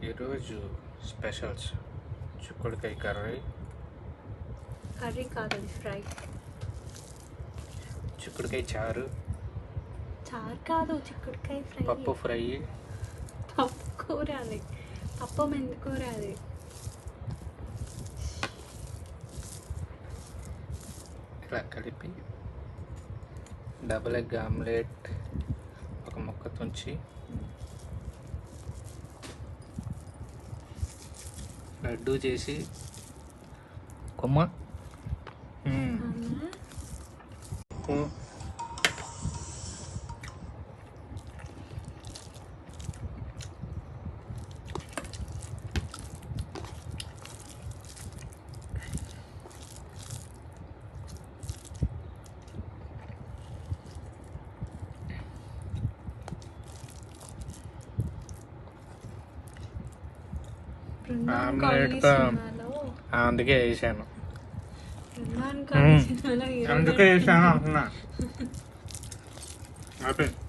ఈరోజు స్పెషల్స్ చిక్కుడుకాయ కర్రీ కాదు, ఫ్రై. చిక్కుడుకాయ చారు కాదు, చిక్కుడుకాయ ఫ్రై. పప్పు ఫ్రై. పప్పు కూర అది, పప్పు మెంతి కూర అది. ఇలా కలిపి డబుల్ ఎగ్ ఆమ్లెట్ ఒక ముక్క తుంచి లడ్డు చేసి కొమ్మ ఆమ్లెట్ అందుకే వేసాను, అందుకే వేసాను అంటున్నా.